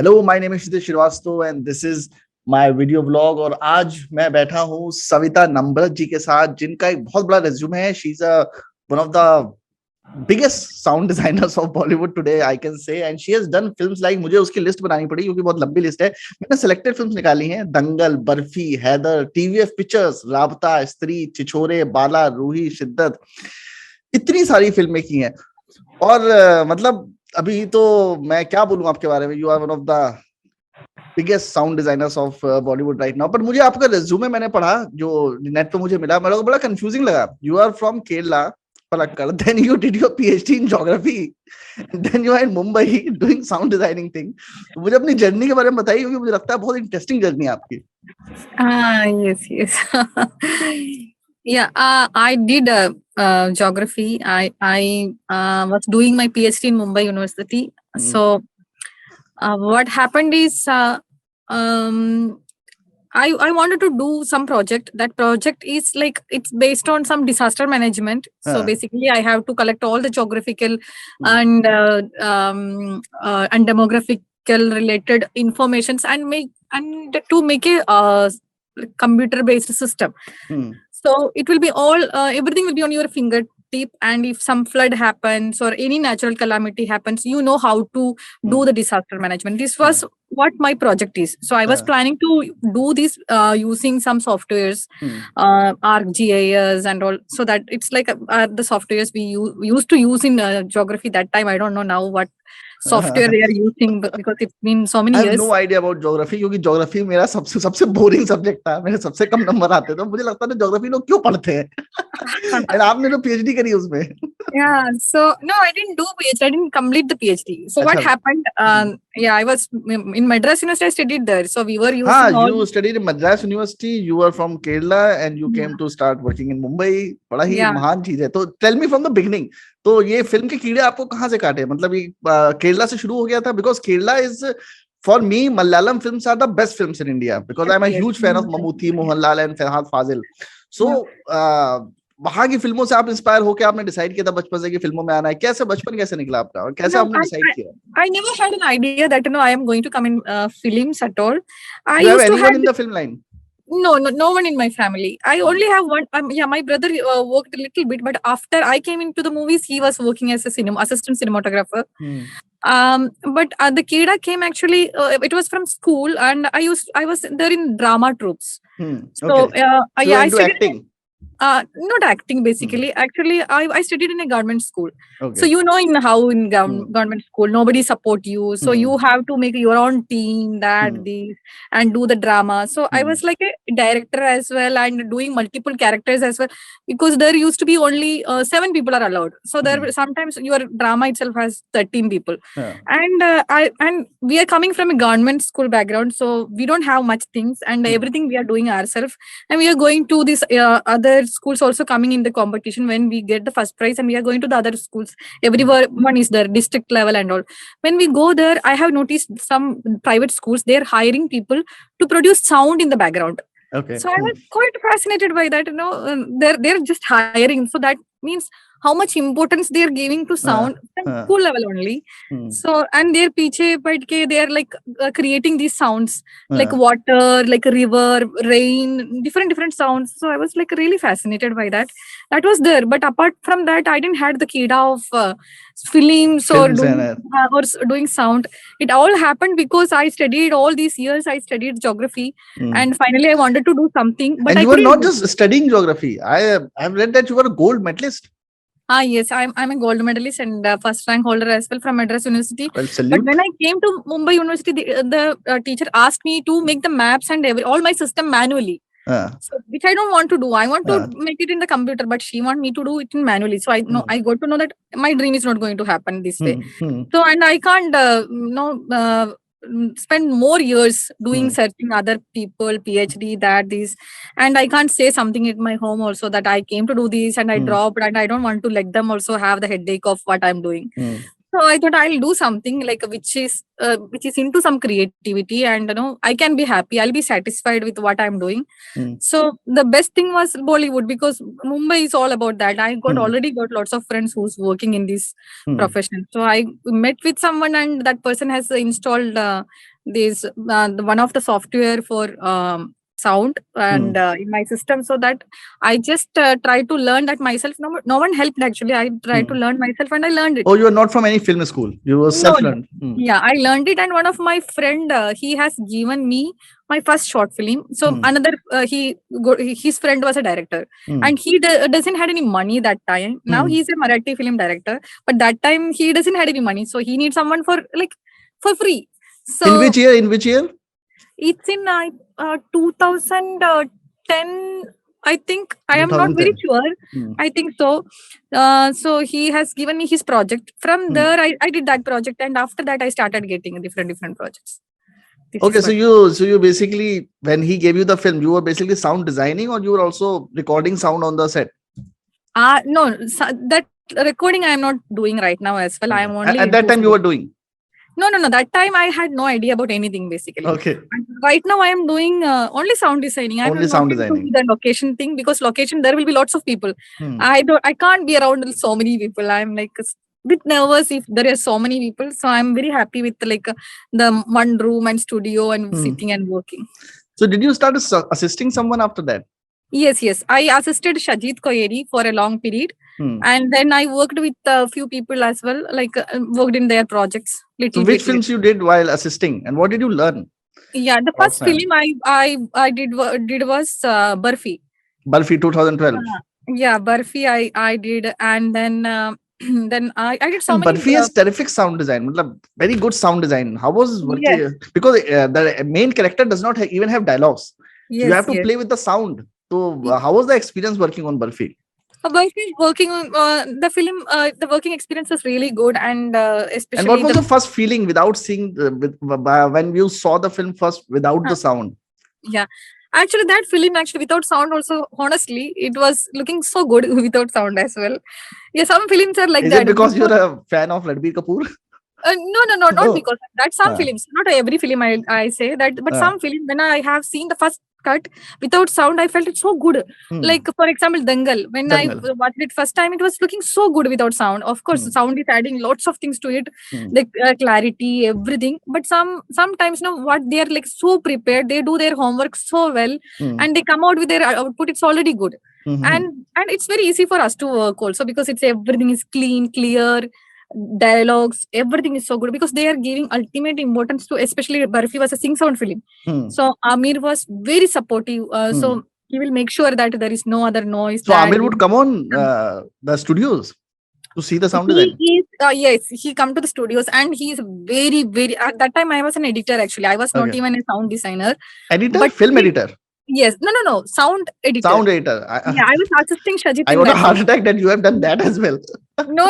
Hello, my name is Kshitij Shrivastava and this is my video blog. और आज मैं बैठा हूँ सविता नम्रत जी के साथ, जिनका एक बहुत बड़ा रेज्यूमे है। She is one of the biggest sound designers of Bollywood today, I can say, and she has done films like, मुझे उसकी लिस्ट बनानी पड़ी क्योंकि बहुत लंबी लिस्ट है। मैंने सेलेक्टेड फिल्म्स निकाली हैं: दंगल, बर्फी, हैदर, टीवीएफ पिक्चर्स, राबता, स्त्री, छिछोरे, बाला, रूही, शिद्दत, इतनी सारी फिल्में की हैं। और मतलब अभी तो मैं क्या बोलूं आपके बारे में। You are one of the biggest sound designers of Bollywood right now. पर मुझे आपका रिज्यूमे मैंने पढ़ा, जो नेट पे मुझे मिला, मेरे को बड़ा कंफ्यूजिंग लगा। You are from Kerala, Palakkad, then you did your PhD in geography, and then you are in Mumbai doing sound designing thing. तो मुझे अपनी जर्नी के बारे में बताइए, क्योंकि मुझे लगता है बहुत इंटरेस्टिंग जर्नी है आपकी। Yes. Yeah, I did geography. I was doing my PhD in Mumbai University. So what happened is I wanted to do some project. That project is like, it's based on some disaster management. So basically, I have to collect all the geographical and demographical related informations and to make a computer based system. So it will be all everything will be on your fingertip, and if some flood happens or any natural calamity happens, you know how to do the disaster management. This was what my project is. So I was planning to do this using some softwares, ArcGIS and all, so that it's like the softwares we used to use in geography that time. I don't know now what software they are using, because it's been so many years. I have no idea about geography, क्योंकि geography मेरा सबसे boring subject था। मेरे सबसे कम number आते थे। मुझे लगता था geography लोग क्यों पढ़ते हैं। और आपने तो PhD करी उसमें। Yeah, so no, I didn't do PhD. I didn't complete the PhD. So what happened? Yeah, I was in Madras University. I studied there. So we were using you studied in Madras University. You were from Kerala and you came to start working in Mumbai. बड़ा ही महान चीज है। तो tell me from the beginning. तो ये film के कीड़े आपको कहाँ से काटे? मतलब ये केरला से शुरू हो गया था? Because Kerala is, for me, Malayalam films are the best films in India, because I'm a huge fan of Mammootty, Mohanlal and Farhad Fazil. So वहां की फिल्मों से आप इंस्पायर होकर आपने डिसाइड किया था बचपन से कि फिल्मों में आना है। कैसे बचपन कैसे निकला आपका और कैसे आपने डिसाइड किया? I never had an idea that I am going to come in films at all. I used to have in the film line. No one in my family. I only have one. My brother worked a little bit, but after I came into the movies, he was working as a assistant cinematographer. But the Keda came actually. It was from school, and I was there in drama troupes. So I studied acting. Not acting basically. Actually, I studied in a government school. So in government school nobody support you, so you have to make your own team and do the drama. So I was like a director as well, and doing multiple characters as well, because there used to be only 7 people are allowed. So there sometimes your drama itself has 13 people. And we are coming from a government school background, so we don't have much things, and everything we are doing ourselves, and we are going to this other schools also coming in the competition. When we get the first prize, and we are going to the other schools, everyone is there, district level and all. When we go there, I have noticed some private schools, they're hiring people to produce sound in the background. So I was quite fascinated by that. They're just hiring, so that means how much importance they are giving to sound from school level only. So, and their piche badke they are like creating these sounds like water, like a river, rain, different sounds. So I was like really fascinated by that. That was there, but apart from that, I didn't had the kida of films or doing sound. It all happened because I studied all these years. I studied geography, and finally I wanted to do something. But and you were not just studying geography. I have read that you were a gold medalist. Yes, I'm a gold medalist and first rank holder as well from Madras University. Well, salute. But when I came to Mumbai University, the teacher asked me to make the maps and all my system manually. So, which I don't want to do. I want to make it in the computer, but she want me to do it in manually. So I got to know that my dream is not going to happen this way. So, and I can't spend more years doing searching other people, PhD, this, and I can't say something at my home also that I came to do this and I dropped, and I don't want to let them also have the headache of what I'm doing. So I thought I'll do something like which is into some creativity, and I can be happy. I'll be satisfied with what I'm doing. So the best thing was Bollywood, because Mumbai is all about that. I already got lots of friends who's working in this profession. So I met with someone, and that person has installed this one of the software for sound and in my system, so that I just try to learn that myself. No one helped actually. I tried to learn myself, and I learned it. Oh, you are not from any film school. You were self-learned. Yeah, I learned it, and one of my friend he has given me my first short film. So another his friend was a director, and he doesn't had any money that time. Now he's a Marathi film director, but that time he doesn't had any money, so he needs someone for free. So in which year? In which year? It's in 2010. I think. I am not very sure. I think so. So he has given me his project. From there, I did that project, and after that, I started getting different projects. Okay, so you basically, when he gave you the film, you were basically sound designing, or you were also recording sound on the set? No, that recording I am not doing right now as well. I am only at that time you were doing. No. That time I had no idea about anything basically. Okay. And right now I am doing only sound designing. Only sound designing. The location thing, because location there will be lots of people. I can't be around so many people. I'm like a bit nervous if there are so many people. So I'm very happy with the one room and studio and sitting and working. So did you start assisting someone after that? Yes. I assisted Shajit Koyeri for a long period. And then I worked with a few people as well, worked in their projects. So which films you did while assisting, and what did you learn? Yeah, the first film I did was Barfee. Barfee 2012. Yeah, Barfee I did, and then then I did so many. Barfee has terrific sound design, very good sound design. How was working? Yes. Because the main character does not even have dialogues. Yes, so you have to play with the sound. So how was the experience working on Barfee? Working on the film, the working experience was really good, and especially. And what was the first feeling without seeing when you saw the film first without the sound? Yeah, actually, that film without sound also, honestly, it was looking so good without sound as well. Yeah, some films are like that. Is it because you're a fan of Ranbir Kapoor? No, not because of that. Some films, not every film I say that, but some film, when I have seen the first cut without sound, I felt it so good. Like for example, Dangal. When I watched it first time, it was looking so good without sound. Of course, sound is adding lots of things to it, the clarity, everything. But sometimes, what they are so prepared, they do their homework so well, and they come out with their output. It's already good, and it's very easy for us to work also, because everything is clean, clear. Dialogues, everything is so good, because they are giving ultimate importance to, especially Barfee was a sing sound film. So Amir was very supportive. So he will make sure that there is no other noise. So Amir would come on the studios to see the sound design. Yes, he come to the studios, and he is very, very. At that time, I was an editor actually. I was not even a sound designer. Editor, but film editor. Yes, no, sound editor. Sound editor. I was assisting Shajit. I got a heart attack that you have done that as well. No.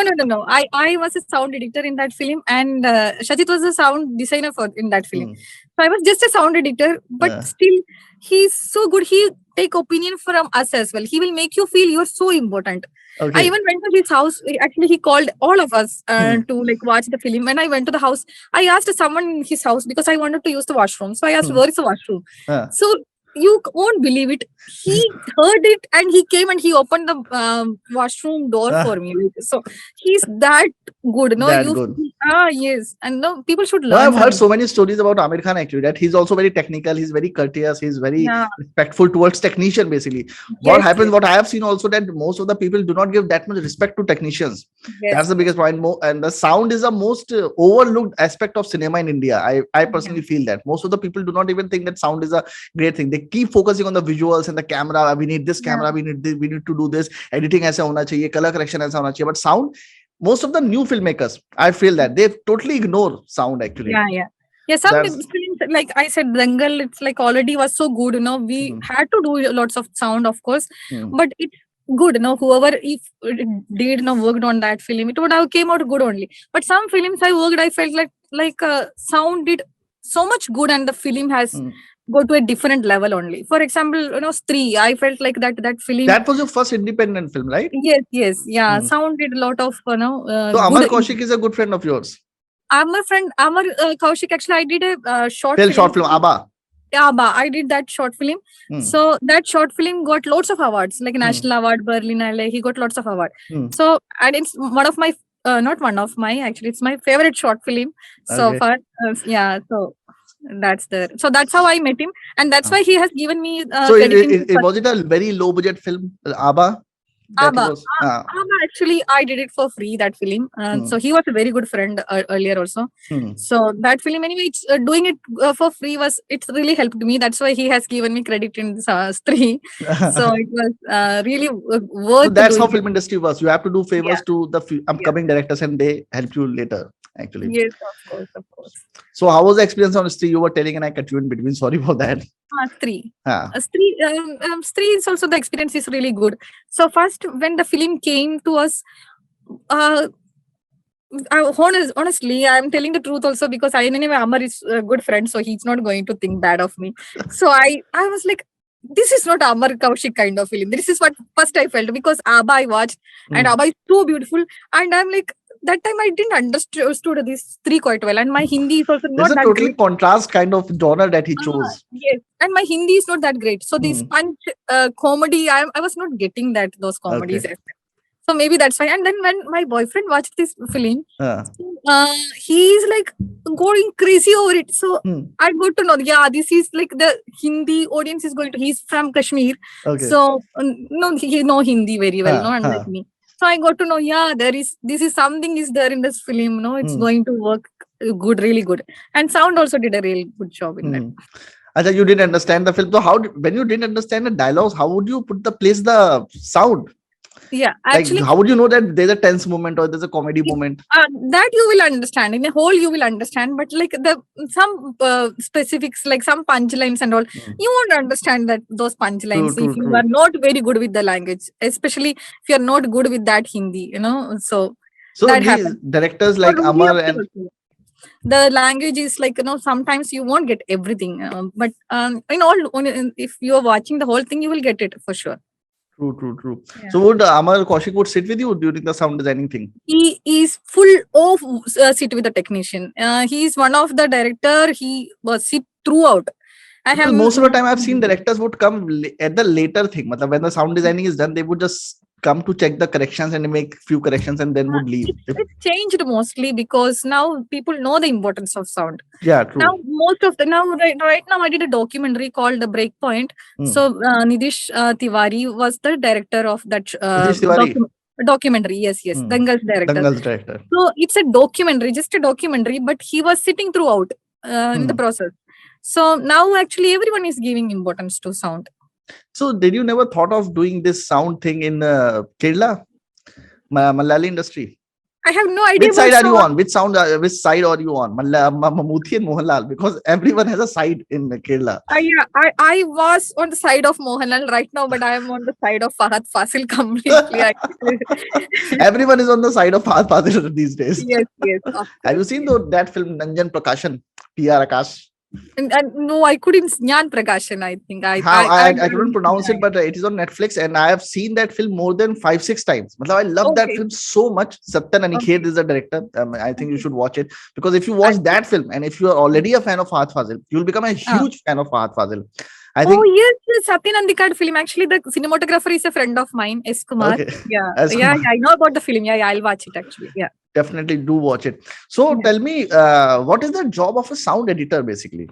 I was a sound editor in that film, and Shajit was a sound designer in that film. So I was just a sound editor, but still, he's so good. He take opinion from us as well. He will make you feel you're so important. Okay. I even went to his house. Actually, he called all of us to watch the film. When I went to the house, I asked someone in his house because I wanted to use the washroom. So I asked, where is the washroom? So you won't believe it. He heard it, and he came and he opened the washroom door for me. So he's that good. Good. Yes. And people should learn. I've heard so many stories about Amir Khan actually, that he's also very technical. He's very courteous. He's very respectful towards technician basically. What happens, what I have seen also, that most of the people do not give that much respect to technicians. That's the biggest point. And the sound is the most overlooked aspect of cinema in India. I personally feel that most of the people do not even think that sound is a great thing. They keep focusing on the visuals and the camera. We need this camera. We need this, we need to do this. Editing aisa hona chahiye, color correction aisa hona chahiye. But sound, most of the new filmmakers, I feel that they totally ignore sound actually. Yeah, some films, like I said, Dangal, it's already was so good. We had to do lots of sound, of course, but it's good. Whoever did worked on that film, it would have came out good only. But some films I worked, I felt like sound did so much good, and the film has go to a different level only. For example, Stree, I felt like that film. That was your first independent film, right? Yes, yeah. Sound did a lot of So good. Amar Kaushik is a good friend of yours. Amar Kaushik. Actually, I did a short Short film, Abba. Abba. I did that short film. So that short film got lots of awards, like National Award, Berlinale. He got lots of awards. So, and it's one of my not one of my, actually it's my favorite short film so far. Yeah, so that's how I met him, and that's why he has given me so was it a very low budget film, Abba? Abba, actually I did it for free, that film. So he was a very good friend earlier also. So that film, anyway, it's, doing it for free it's really helped me. That's why he has given me credit in Stree. So it was really worth. So that's how film industry works. You have to do favors to the upcoming directors, and they help you later. Actually, yes, of course. So how was the experience on Stree? You were telling, and I cut you in between. Sorry for that. Stree. Stree is also, the experience is really good. So first, when the film came to us, honestly, I'm telling the truth also, because anyway, Amar is a good friend, so he's not going to think bad of me. So I was like, this is not Amar Kaushik kind of film. This is what first I felt, because Abba I watched, and Abba is so beautiful, and I'm like, that time I didn't understood this Stree quite well, and my Hindi is also not that totally great. Contrast kind of genre that he chose. Yes, and my Hindi is not that great. So this punch comedy, I was not getting those comedies. Okay. So maybe that's why. And then when my boyfriend watched this film, he's like going crazy over it. So I got to know, this is like the Hindi audience is going to. He's from Kashmir, so no, he know Hindi very well, unlike me. So I got to know, this is something is there in this film, it's going to work good, really good. And sound also did a really good job in that. Achha, you didn't understand the film. So when you didn't understand the dialogues, how would you place the sound? Yeah, actually, how would you know that there's a tense moment or there's a comedy moment? That you will understand. In a whole, you will understand. But like some specifics, like some punchlines and all, you won't understand those punchlines if you are not very good with the language, especially if you are not good with that Hindi. So that happens. Directors like Amar and the language is like, sometimes you won't get everything, but if you are watching the whole thing, you will get it for sure. True. Yeah. So would Amar Kaushik would sit with you during the sound designing thing? He is full of sit with the technician. He is one of the director. He was sit throughout. Most of the time I've seen directors would come at the later thing. When the sound designing is done, they would just come to check the corrections and make few corrections and then would leave. It's changed mostly because now people know the importance of sound. Yeah, true. Now right now I did a documentary called The Breakpoint. So Nidish Tiwari was the director of that documentary. Yes, Dangal's director. So it's a documentary, just a documentary, but he was sitting throughout in the process. So now actually everyone is giving importance to sound. So did you never thought of doing this sound thing in Kerala, Malayali industry? I have no idea. Which side are you on? Which side are you on? Mammootty and Mohanlal, because everyone has a side in Kerala. I was on the side of Mohanlal right now, but I am on the side of Fahad Fasil completely. Everyone is on the side of Fahad Fasil these days. Yes. Have you seen that film Nanjan Prakashan, PR Akash? No, I couldn't. Jnaan Prakashan, I think. I couldn't pronounce it, but it is on Netflix, and I have seen that film more than 5-6 times. I love that film so much. Satyan Aniket is the director. I think you should watch it, because if you watch that film and if you are already a fan of Fahad Fazil, you will become a huge fan of Fahad Fazil. I think. Oh yes, Satyan Aniket film. Actually, the cinematographer is a friend of mine, S. Kumar. Okay. Yeah, I know about the film. Yeah, I'll watch it actually. Yeah. Definitely do watch it. So tell me, what is the job of a sound editor basically?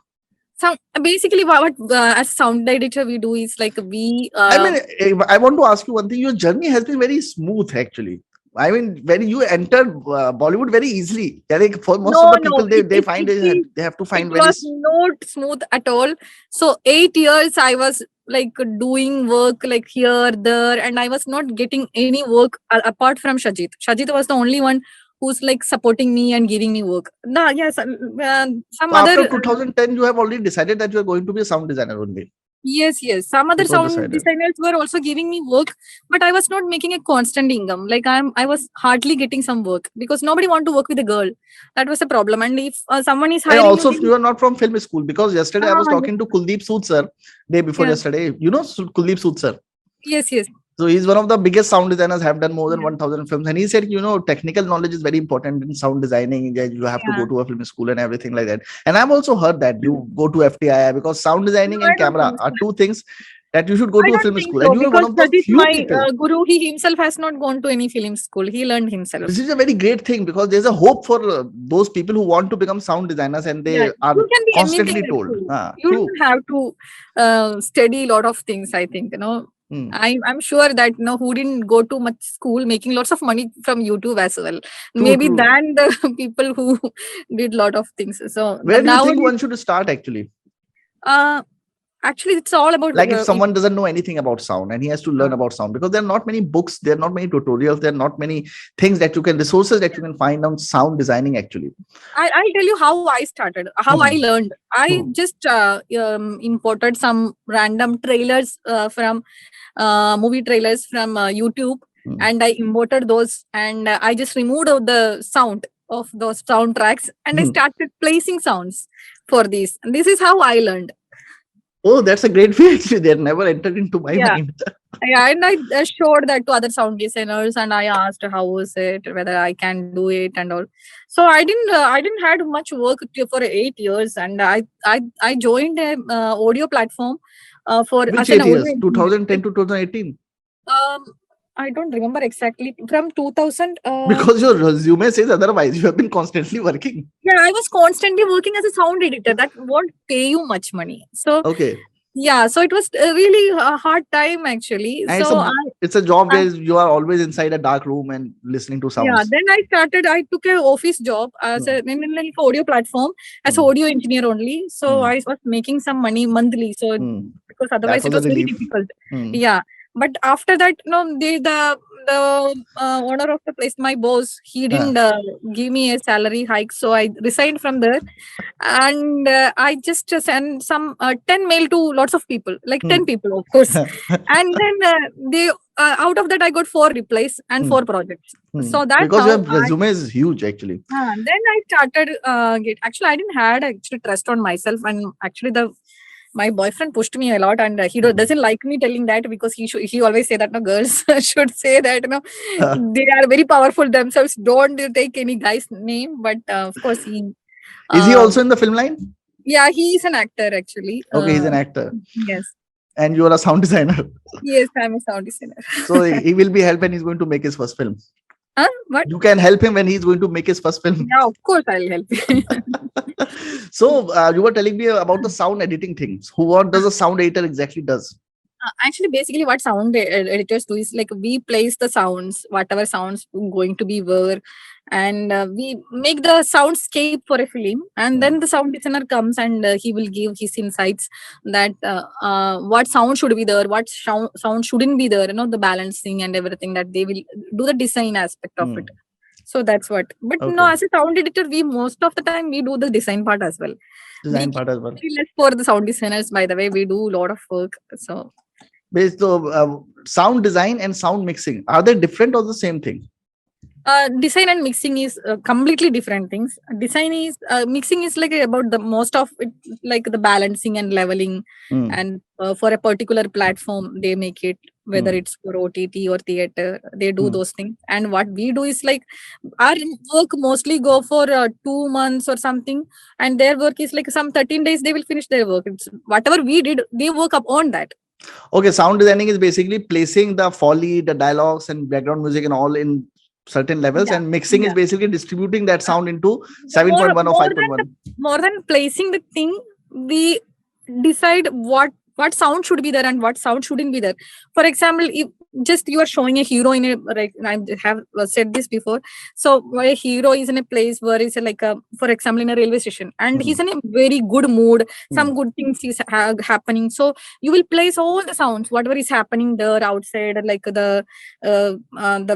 So basically, what as sound editor we do is like we. I want to ask you one thing. Your journey has been very smooth, actually. I mean, when you entered Bollywood very easily, I think for most of the people, they find they have to find it was not smooth at all. So 8 years I was like doing work like here, there, and I was not getting any work apart from Shajit. Shajit was the only one who's like supporting me and giving me work. After 2010, you have already decided that you are going to be a sound designer only. Yes, yes. Some other It was sound decided. designers were also giving me work, but I was not making a constant income. Like I was hardly getting some work because nobody want to work with a girl. That was a problem. And if someone is And hiring you, also, you are not from film school, because yesterday I was yes, talking to Kuldeep Sood sir, day before yeah, yesterday. You know Kuldeep Sood sir. yes, yes, So he's one of the biggest sound designers, have done more than yeah, 1,000 films. And he said, technical knowledge is very important in sound designing. That you have to yeah. go to a film school and everything like that. And I've also heard that you go to FTI, because sound No, designing I and don't camera think are so. two things that you should go I to a don't film think school. And so you are one because of that the is few my people. guru. He himself has not gone to any film school. He learned himself. This is a very great thing, because there's a hope for those people who want to become sound designers, and Yeah, they are you can be anything constantly told. actually. You True. don't have to study a lot of things. I think Hmm. I'm sure that who didn't go to much school making lots of money from YouTube as well. True, Maybe true. than the people who did lot of things. So Where do you think nowadays, one should start actually? uh, actually, it's all about Like if someone doesn't know anything about sound and he has to learn uh, about sound, because there are not many books, there are not many tutorials, there are not many things that you can, resources that you can find on sound designing actually. I'll tell you how I started, how I Hmm. learned. I Hmm. just imported some random trailers from movie trailers from YouTube, Hmm. and I imported those, and I just removed out the sound of those soundtracks, and I Hmm. started placing sounds for these. And this is how I learned. Oh, that's a great way actually. They never entered into my Yeah. mind. Yeah, and I showed that to other sound designers, and I asked how was it, whether I can do it, and all. So I didn't had much work for 8 years, and I joined a audio platform for Which as an 8 years? audio engineer. 2010 to 2018? Um, I don't remember exactly from 2000. Because your resume says otherwise. You have been constantly working. Yeah, I was constantly working as a sound editor. That won't pay you much money. So Okay. yeah, so it was really a hard time actually. And So it's a job I where you are always inside a dark room and listening to yeah, sounds. then I took a office job as Hmm. in like audio platform as Hmm. audio engineer only. So Hmm. I was making some money monthly. So Hmm. because That otherwise it was a was very relief. difficult. Hmm. Yeah, but after that, the owner of the place, my boss, he Huh. didn't give me a salary hike. So I resigned from there, and I just sent some 10 mail to lots of people, like Hmm. 10 people, of course, and then they out of that I got 4 replies and Hmm. 4 projects. Hmm. So that's Because your how I resume is huge actually. then I started get actually I didn't had actually trust on myself, and actually the my boyfriend pushed me a lot, and he doesn't like me telling that because he always say that no girls should say that they are very powerful themselves, don't take any guy's name, but of course he Is he um, also in the film line? yeah, he is an actor actually. Okay, he's an actor. Yes. And you are a sound designer. Yes, I'm a sound designer. So he will be helped when he's going to make his first film. Huh? What? You can help him when he's going to make his first film. Yeah, of course I'll help you. So you were telling me about the sound editing things. What does a sound editor exactly does? Actually, basically, what sound editors do is like we place the sounds, whatever sounds going to be where, and we make the soundscape for a film. And then the sound designer comes and he will give his insights that what sound should be there, what sound shouldn't be there, the balancing and everything, that they will do the design aspect of it. So that's what. But no, Okay. as a sound editor, we most of the time we do the design part as well. Design We part as well. very less for the sound designers, by the way. We do a lot of work. So So sound design and sound mixing, are they different or the same thing? design and mixing is completely different things. Design is mixing is like about the most of it, like the balancing and leveling, and for a particular platform they make it, whether it's for OTT or theater, they do those things. And what we do is like our work mostly go for 2 months or something, and their work is like some 13 days they will finish their work. It's whatever we did, they work up on that. Okay, sound designing is basically placing the foley, the dialogues and background music and all in certain levels, Yeah, and mixing is yeah. basically distributing that sound into The 7.1 or 5.1. more than placing the thing, we decide what sound should be there and what sound shouldn't be there. For example, if just you are showing a hero in a, like I have said this before. So a hero is in a place where it's like a, for example, in a railway station, and he's in a very good mood. Some good things is happening. So you will place all the sounds, whatever is happening there outside, like the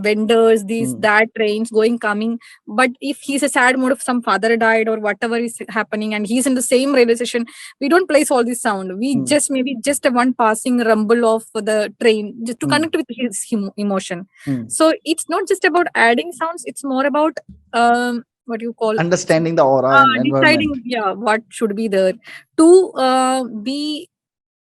vendors, these that trains going coming. But if he's a sad mood, if some father died or whatever is happening, and he's in the same railway station, we don't place all this sound. We just maybe just a one passing rumble of the train just to connect with his emotion. So it's not just about adding sounds, it's more about what you call understanding the aura and deciding what should be there to be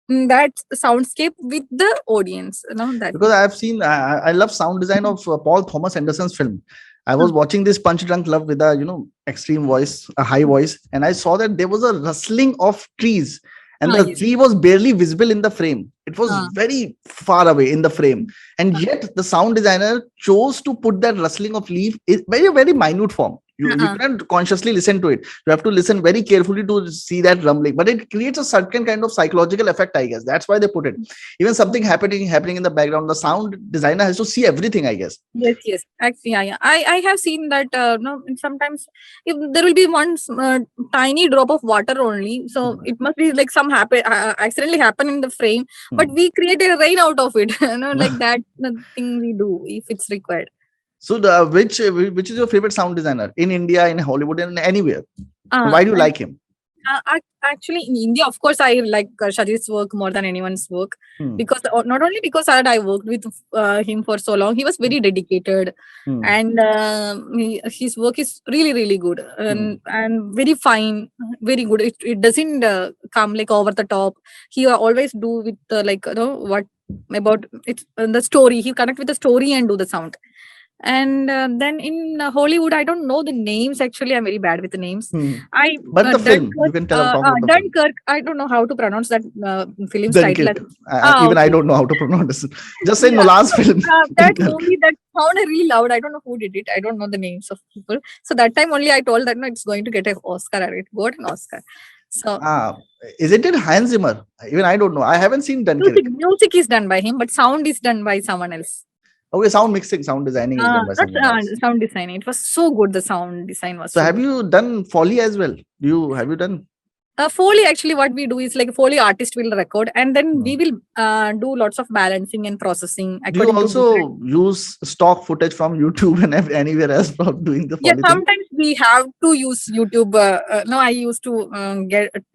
that soundscape with the audience, you know, that because I've seen I love sound design of Paul Thomas Anderson's film. I was watching this Punch Drunk Love with a extreme voice, a high voice, and I saw that there was a rustling of trees, and the tree was barely visible in the frame. It was very far away in the frame, and yet the sound designer chose to put that rustling of leaf in very minute form. You can't consciously listen to it. You have to listen very carefully to see that rumbling, but it creates a certain kind of psychological effect, I guess. That's why they put it. Even something happening in the background, the sound designer has to see everything, I guess. Yes. Actually, I have seen that. No, sometimes if there will be one tiny drop of water only, so it must be like some accidentally happen in the frame, but we create a rain out of it. Like that thing we do if it's required. So which is your favorite sound designer in India, in Hollywood, and anywhere? Why do you like him? Actually, in India, of course, I like Shitiz's work more than anyone's work, because not only because I worked with him for so long, he was very dedicated, and his work is really good and very fine, very good. It doesn't come like over the top. He always do with what about it's the story. He connect with the story and do the sound. And then in Hollywood, I don't know the names. Actually, I'm very bad with the names. But the film, you can tell about the Dunkirk. I don't know how to pronounce that film's title. Even I don't know how to pronounce it. Just say Nolan's film. That movie that sounded really loud. I don't know who did it. I don't know the names of people. So that time only I told that no, it's going to get an Oscar. It got an Oscar. So isn't it Hans Zimmer? Even I don't know. I haven't seen Dunkirk. Music is done by him, but sound is done by someone else. Okay, sound mixing, sound designing is done by someone else. Sound designing. It was so good. The sound design was. So have you done Foley as well? Have you done? Foley, actually, what we do is like Foley artist will record, and then we will do lots of balancing and processing. Do you also use stock footage from YouTube and anywhere else for doing the Foley? Yeah, sometimes we have to use YouTube. No, I used to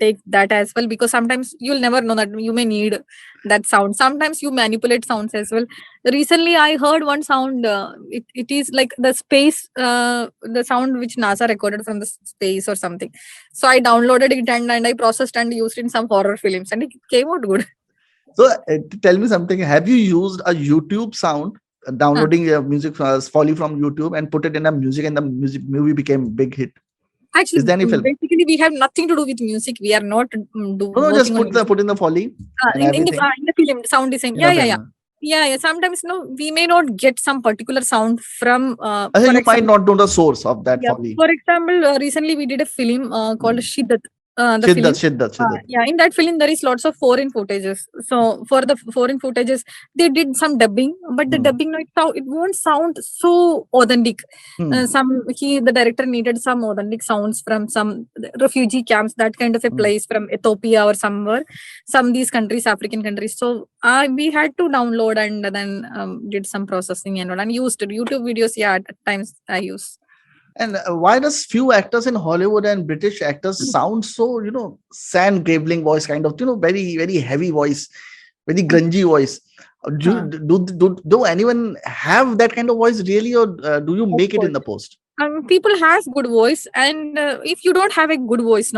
take that as well, because sometimes you'll never know that you may need that sound. Sometimes you manipulate sounds as well. Recently, I heard one sound. It is like the space, the sound which NASA recorded from the space or something. So I downloaded it and I processed and used it in some horror films, and it came out good. So tell me something. Have you used a YouTube sound, downloading music Foley from YouTube and put it in a music, and the movie became a big hit? Actually, is there any film? Basically, we have nothing to do with music. We are not just put in the Foley in the film sound design. Yeah. Sometimes we may not get some particular sound from. You might not know the source of that Foley. For example, recently we did a film called Shiddat. Shiddat. In that film there is lots of foreign footages. So for the foreign footages, they did some dubbing, but the dubbing it won't sound so authentic. The director needed some authentic sounds from some refugee camps, that kind of a place, from Ethiopia or somewhere, some these countries, African countries. So we had to download and then did some processing and used YouTube videos. Yeah, at times I use. And why does few actors in Hollywood and British actors sound so, sand graveling voice, kind of, very, very heavy voice, very grungy voice? Do anyone have that kind of voice really, or do you make it in the post? People has good voice, and if you don't have a good voice,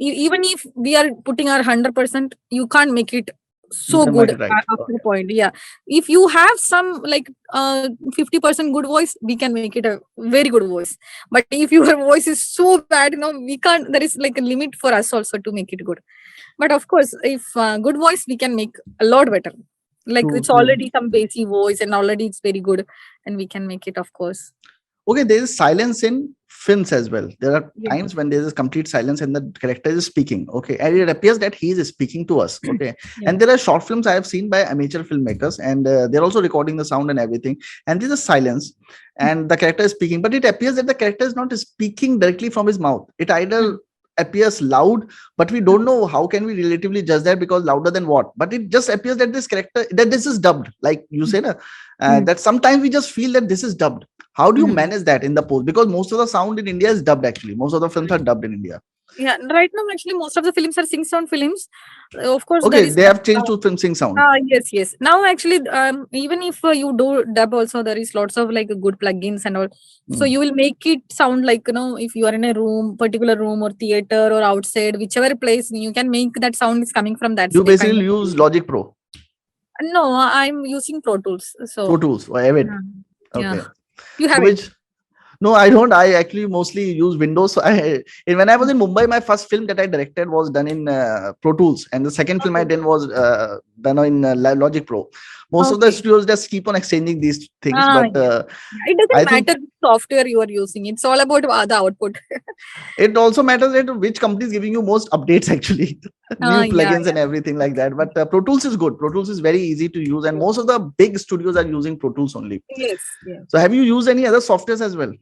even if we are putting our 100%, you can't make it so good after the point. Yeah, if you have some 50% good voice, we can make it a very good voice. But if your voice is so bad, we can't. There is like a limit for us also to make it good. But of course, if good voice, we can make a lot better. It's already some bassy voice, and already it's very good, and we can make it, of course. Okay, there is silence in films as well. There are Yeah. times when there is complete silence and the character is speaking. Okay, and it appears that he is speaking to us. Okay, Yeah. and there are short films I have seen by amateur filmmakers, and they're also recording the sound and everything. And there's a silence, and the character is speaking, but it appears that the character is not speaking directly from his mouth. It either appears loud, but we don't know how can we relatively judge that, because louder than what. But it just appears that this character, that this is dubbed, like you said, that sometimes we just feel that this is dubbed. How do you manage that in the post? Because most of the sound in India is dubbed. Actually, most of the films are dubbed in India. Yeah, right now actually most of the films are sing sound films. Of course, there Okay, is they have changed to film sing sound. yes, yes. Now actually, even if you do dub, also there is lots of like good plugins and all. So you will make it sound like, you know, if you are in a room, particular room or theater or outside, whichever place, you can make that sound is coming from that. You basically use Logic Pro. No, I'm using Pro Tools. So Pro Tools or Avid. yeah. Okay. You have Which, it? No, I don't. I actually mostly use Windows. So when I was in Mumbai, my first film that I directed was done in Pro Tools, and the second film I did was done in Logic Pro. Most of the studios just keep on exchanging these things, but it doesn't matter the software you are using. It's all about the output. It also matters that which company is giving you most updates, actually, new plugins and everything like that. But Pro Tools is good. Pro Tools is very easy to use, and most of the big studios are using Pro Tools only. Yes. So have you used any other softwares as well?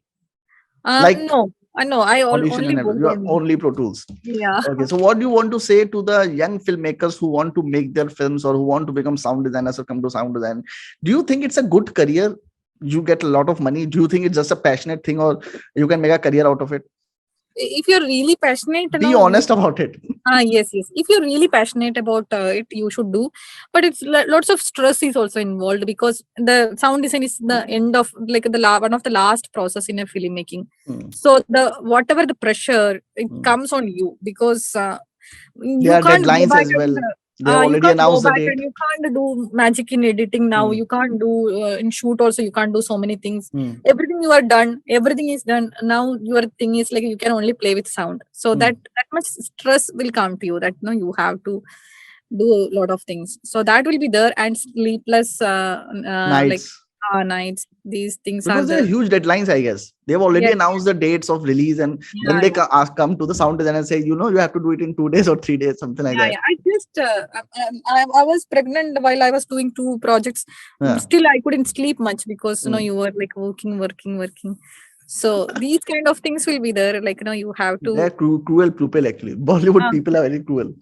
No, I only Pro Tools. Yeah. Okay, so what do you want to say to the young filmmakers who want to make their films or who want to become sound designers or come to sound design? Do you think it's a good career? You get a lot of money. Do you think it's just a passionate thing, or you can make a career out of it? If you're really passionate, be honest about it. Yes. If you're really passionate about it, you should do. But it's lots of stress is also involved, because the sound design is the end of like one of the last process in a filmmaking. So the whatever the pressure, it comes on you, because you can't deadlines as well. They already announced the date. You can't do magic in editing now. You can't do in shoot also. You can't do so many things. Everything you are done. Everything is done. Now your thing is like you can only play with sound. So that much stress will come to you. That you have to do a lot of things. So that will be there, and sleepless nights. These things because there are huge deadlines. I guess they've already announced the dates of release, and then they come to the sound designer and say, you have to do it in 2 days or 3 days, something like that. I just I was pregnant while I was doing 2 projects. Still I couldn't sleep much, because you were like working. So these kind of things will be there. Like you have to. They're cruel people, actually. Bollywood people are very cruel.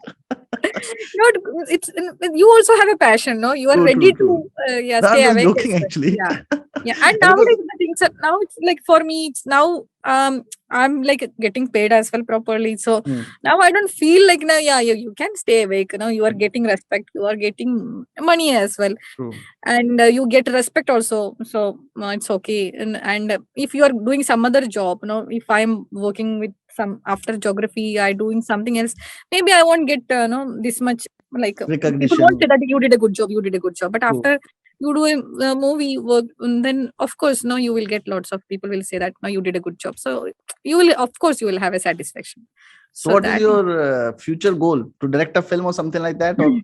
It's you also have a passion, no? You are ready to stay awake. Joking, actually. And now like the things are, now it's like for me it's now I'm like getting paid as well properly. So now I don't feel like you can stay awake. You are getting respect. You are getting money as well. True. And you get respect also. So it's okay. And if you are doing some other job, if I'm working with some after geography, I doing something else, maybe I won't get this much like recognition. People won't say that you did a good job. But after you do a movie work, and then of course you will get lots of people will say that you did a good job. So you will have a satisfaction. So what is your future goal? To direct a film or something like that, or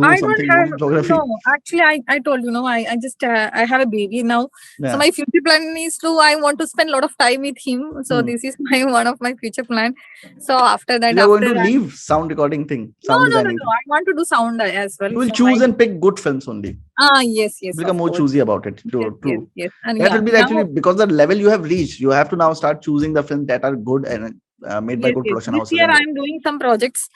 I don't have geography? No, actually I told I just I have a baby now. So my future plan is I want to spend a lot of time with him. So this is one of my future plan. So after that, you're going to leave sound recording thing. Sound no. I want to do sound as well. You will choose and pick good films only. Yes. Become more choosy about it. True. Yes. And that will be actually because the level you have reached. You have to now start choosing the films that are good and made by good production houses. This year I'm doing some projects.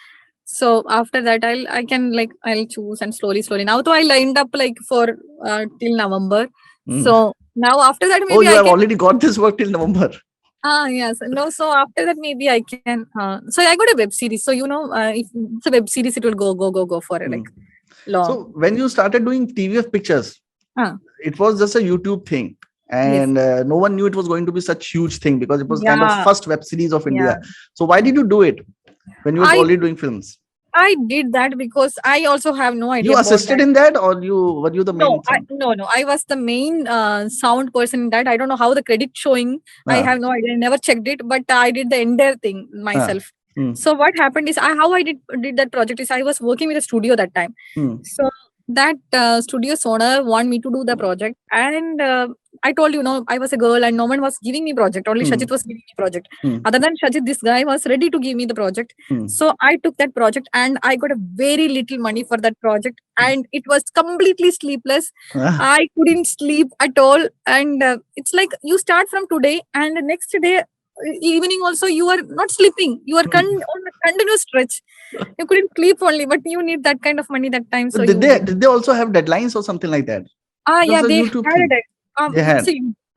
So after that, I'll choose and slowly. Now, though I lined up like for till November. So now after that, maybe you have already got this work till November. Yes. No. So after that, maybe I can. So I got a web series. So if it's a web series, it will go for like long. So when you started doing TVF pictures, it was just a YouTube thing. And no one knew it was going to be such huge thing, because it was kind of first web series of India. So why did you do it when you were already doing films? I did that because I also have no idea. You assisted in that, or were you the main? No. I was the main sound person in that. I don't know how the credit showing. I have no idea. I never checked it, but I did the entire thing myself. So what happened is how I did that project is I was working with a studio that time. So that studio's owner wanted me to do the project, and I told you, I was a girl and no one was giving me project. Only Shajit was giving me project. Other than Shajit, this guy was ready to give me the project. So I took that project and I got a very little money for that project, and it was completely sleepless. I couldn't sleep at all, and it's like you start from today and the next day evening also you are not sleeping. You are on a continuous stretch. You couldn't sleep only, but you need that kind of money that time. So did they also have deadlines or something like that? Yeah, they YouTube had thing. They had.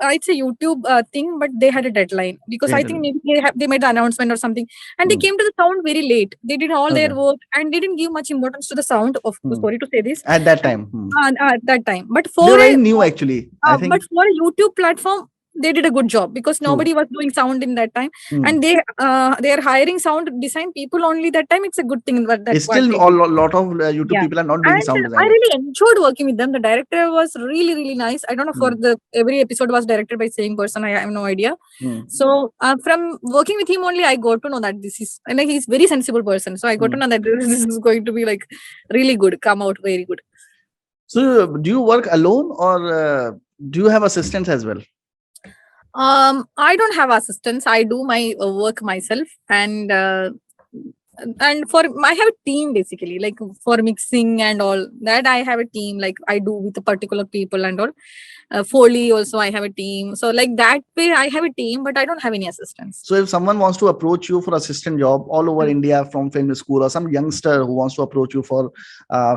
It's a YouTube thing, but they had a deadline because I think maybe they made the announcement or something, and they came to the sound very late. They did all their work and they didn't give much importance to the sound. Sorry to say this. At that time. At that time, but they were very new actually. I think. But for a YouTube platform, they did a good job because nobody was doing sound in that time, and they are hiring sound design people only that time. It's a good thing. It's still a lot of YouTube people are not doing sound design. I really enjoyed working with them. The director was really nice. I don't know for every episode was directed by same person. I have no idea. So from working with him only, I got to know that this is, and he's very sensible person. So I got to know that this is going to be like really good, come out very good. So do you work alone or do you have assistants as well? I don't have assistants. I do my work myself, and for I have a team basically, like for mixing and all that. I have a team, like I do with the particular people and all. Foley also I have a team. So like that way I have a team, but I don't have any assistants. So if someone wants to approach you for assistant job all over India from film school, or some youngster who wants to approach you for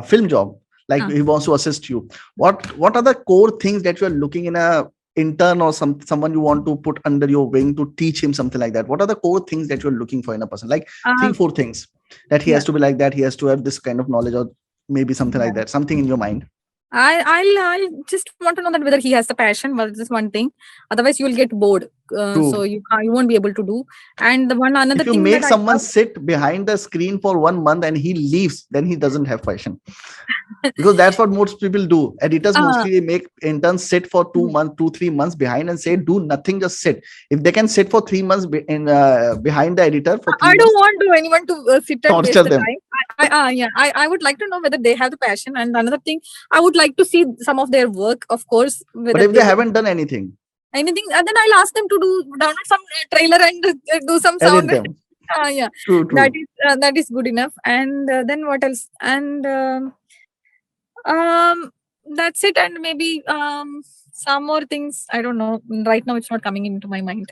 film job, like he wants to assist you, what are the core things that you are looking in a intern or someone you want to put under your wing to teach him something like that? What are the core things that you're looking for in a person? Like 3-4 things that he has to be like that, he has to have this kind of knowledge, or maybe something like that, something in your mind. I just want to know that whether he has the passion. Well, this is one thing. Otherwise, you will get bored. So you won't be able to do. And another thing. If you make someone sit behind the screen for 1 month and he leaves, then he doesn't have passion. Because that's what most people do. Editors mostly make interns sit for 2-3 months behind and say, do nothing, just sit. If they can sit for 3 months behind the editor for 3 I don't want anyone to sit and torture waste them. The time. I would like to know whether they have the passion. And another thing, I would like to see some of their work, of course. But if they haven't done anything, then I'll ask them to download some trailer and do some sound. True. That is good enough. And then what else? And that's it. And maybe some more things. I don't know. Right now, it's not coming into my mind.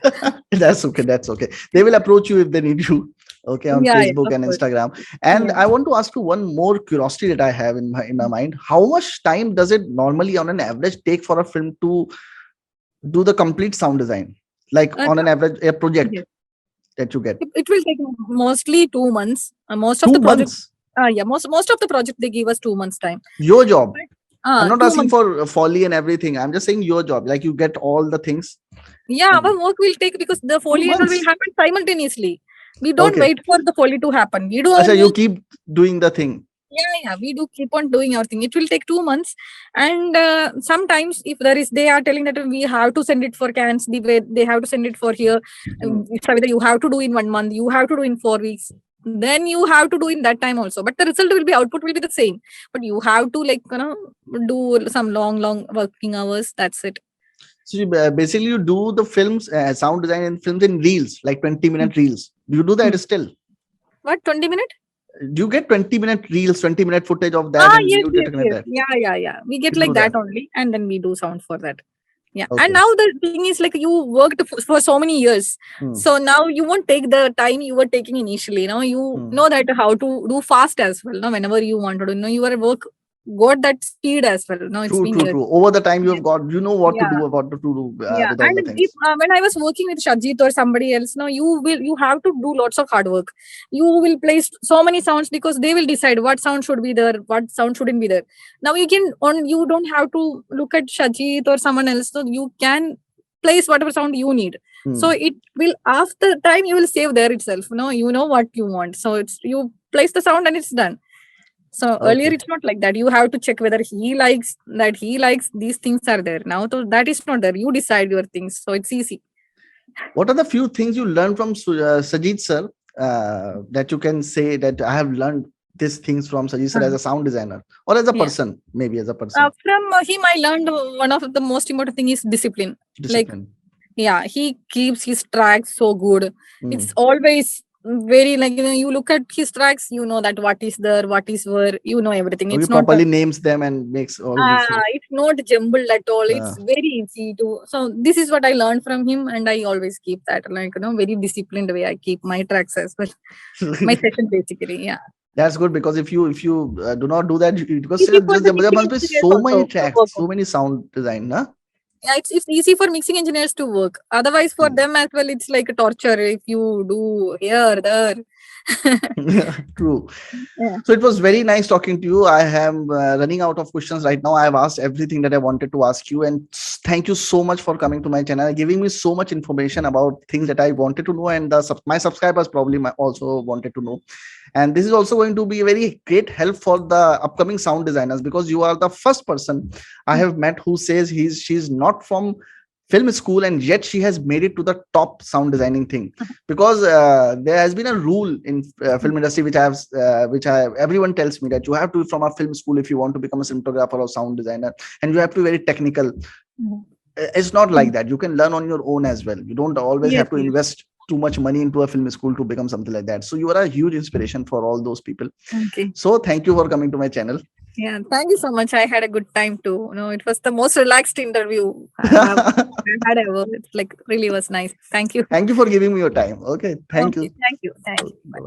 That's okay. They will approach you if they need you. Okay, on Facebook and Instagram. And I want to ask you one more curiosity that I have in my mind. How much time does it normally, on an average, take for a film to do the complete sound design? Like on an average, a project that you get? It will take mostly 2 months. Most of 2 the projects. months? Most of the project they give us 2 months time. Your job? I'm not asking for Foley and everything. I'm just saying your job. Like you get all the things. Our work will take, because the Foley will happen simultaneously. We don't wait for the Foley to happen. We do. You keep doing the thing. We do keep on doing our thing. It will take 2 months, and sometimes if they are telling that we have to send it for cans, they have to send it for here. Savitha, you have to do in 1 month. You have to do in 4 weeks. Then you have to do in that time also. But the output will be the same. But you have to do some long working hours. That's it. So basically you do the films, sound design in films in reels, like 20-minute reels. Do you do that still? What, 20-minute? Do you get 20-minute reels, 20-minute footage of that? Yes. Yeah. We get like that only, and then we do sound for that. And now the thing is, like, you worked for so many years, so now you won't take the time you were taking initially. You know that how to do fast as well. Whenever you want to do, your work got that speed as well. It's true. Over the time you have got, you know what to do, what to do with all the things. When I was working with Shajit or somebody else, you have to do lots of hard work. You will place so many sounds, because they will decide what sound should be there, what sound shouldn't be there. Now you don't have to look at Shajit or someone else, so you can place whatever sound you need. So it will, after time, you will save there itself. You know what you want, so you place the sound and it's done. So earlier it's not like that. You have to check whether he likes these things are there. Now so that is not there. You decide your things. So it's easy. What are the few things you learned from Shitizsays sir that you can say that I have learned these things from Shitizsays sir as a sound designer or as a Yeah. person, maybe as a person? From him, I learned one of the most important thing is discipline. Like, Discipline. yeah, he keeps his tracks so good. It's Mm. always very like, you look at his tracks, you know that what is there, what is where, you know everything. Okay, It's not properly names them and makes all this. it's not jumbled at all. It's Uh, very easy to. So this is what I learned from him, and I always keep that, like, very disciplined way I keep my tracks as well. My session basically, yeah. That's good, because if you do not do that, because Easy for the there mixing must be engineers so many also to tracks, work so on. many sound design, huh? Yeah, it's easy for mixing engineers to work. Otherwise, for Mm. them as well, it's like a torture if you do here, there. True. Yeah. So it was very nice talking to you. I am running out of questions right now. I have asked everything that I wanted to ask you, and thank you so much for coming to my channel, giving me so much information about things that I wanted to know, and my subscribers probably also wanted to know. And this is also going to be a very great help for the upcoming sound designers, because you are the first person I have met who says she's not from film school and yet she has made it to the top sound designing thing. Because there has been a rule in film industry which I everyone tells me that you have to be from a film school if you want to become a cinematographer or sound designer, and you have to be very technical. Mhm. It's not like that. You can learn on your own as well. You don't always Yes, have to yes. invest too much money into a film school to become something like that. So you are a huge inspiration for all those people. Okay. So thank you for coming to my channel. Yeah, thank you so much. I had a good time too. It was the most relaxed interview I had ever. It's like really was nice. Thank you. Thank you for giving me your time. Okay, thank Okay, you. thank you. Thank you. Bye. Bye.